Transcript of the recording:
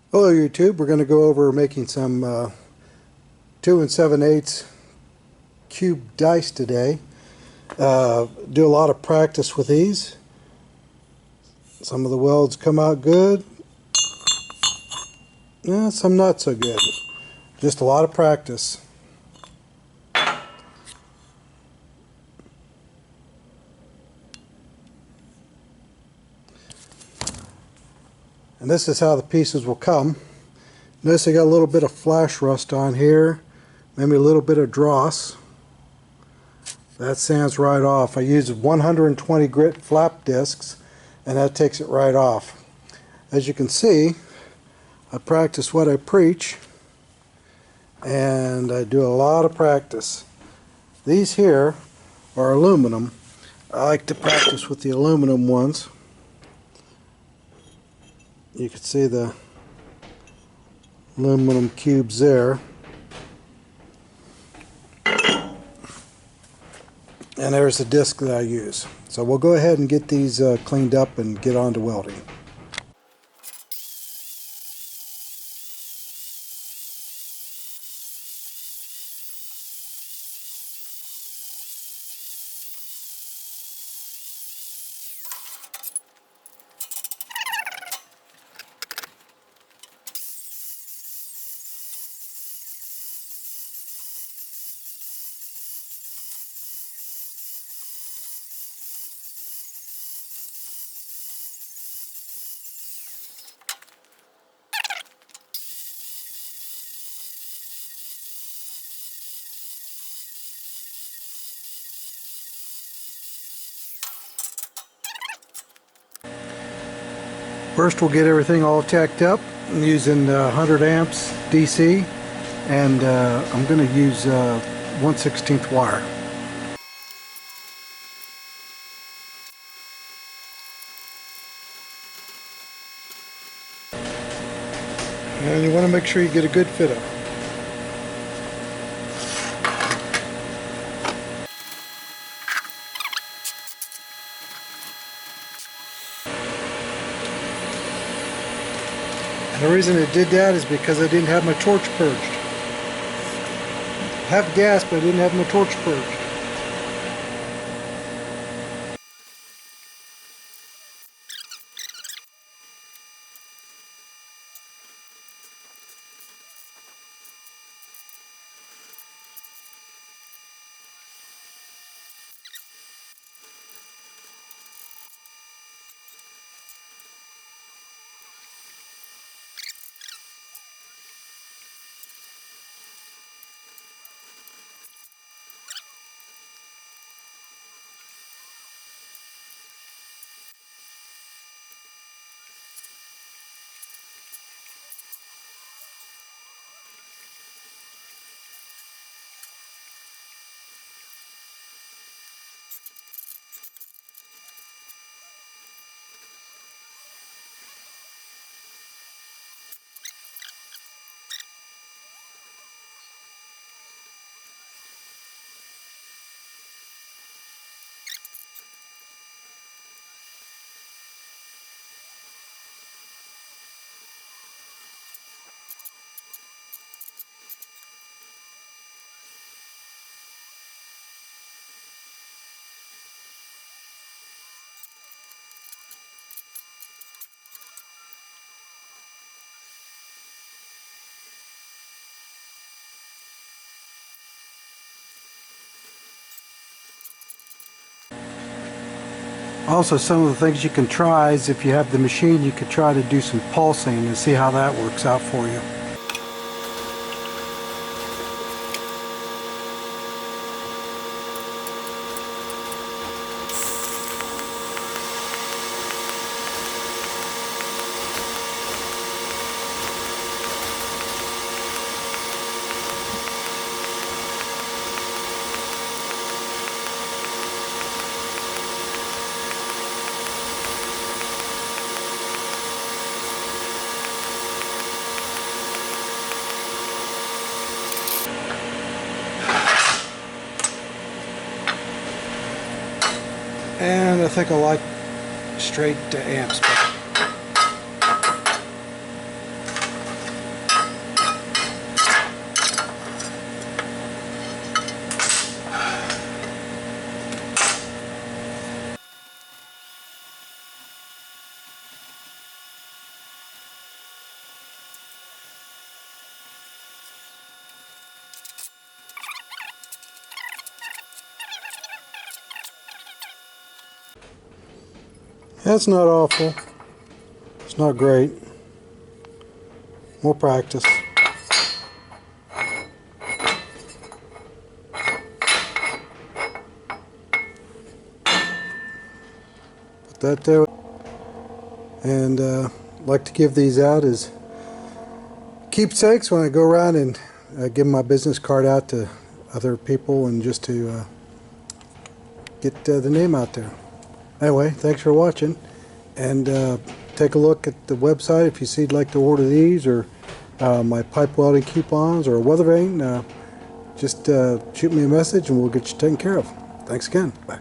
Hello YouTube, we're going to go over making some 2 7/8 cube dice today. Do a lot of practice with these. Some of the welds come out good, some not so good. Just a lot of practice. And this is how the pieces will come. Notice I got a little bit of flash rust on here, maybe a little bit of dross. That sands right off. I use 120 grit flap discs and that takes it right off. As you can see, I practice what I preach, and I do a lot of practice. These here are aluminum. I like to practice with the aluminum ones. You can see the aluminum cubes there. And there's the disc that I use. So we'll go ahead and get these cleaned up and get on to welding. First we'll get everything all tacked up. I'm using 100 amps DC, and I'm going to use 1/16 wire. And you want to make sure you get a good fit up. And the reason it did that is because I didn't have my torch purged. I have gas, but I didn't have my torch purged. Also, some of the things you can try is, if you have the machine, you could try to do some pulsing and see how that works out for you. And I think I like straight to amps better. That's not awful. It's not great. More practice. Put that there. And like to give these out as keepsakes when I go around and give my business card out to other people, and just to get the name out there. Anyway, thanks for watching, and take a look at the website if you'd like to order these, or my pipe welding coupons, or a weather vane. Just shoot me a message and we'll get you taken care of. Thanks again. Bye.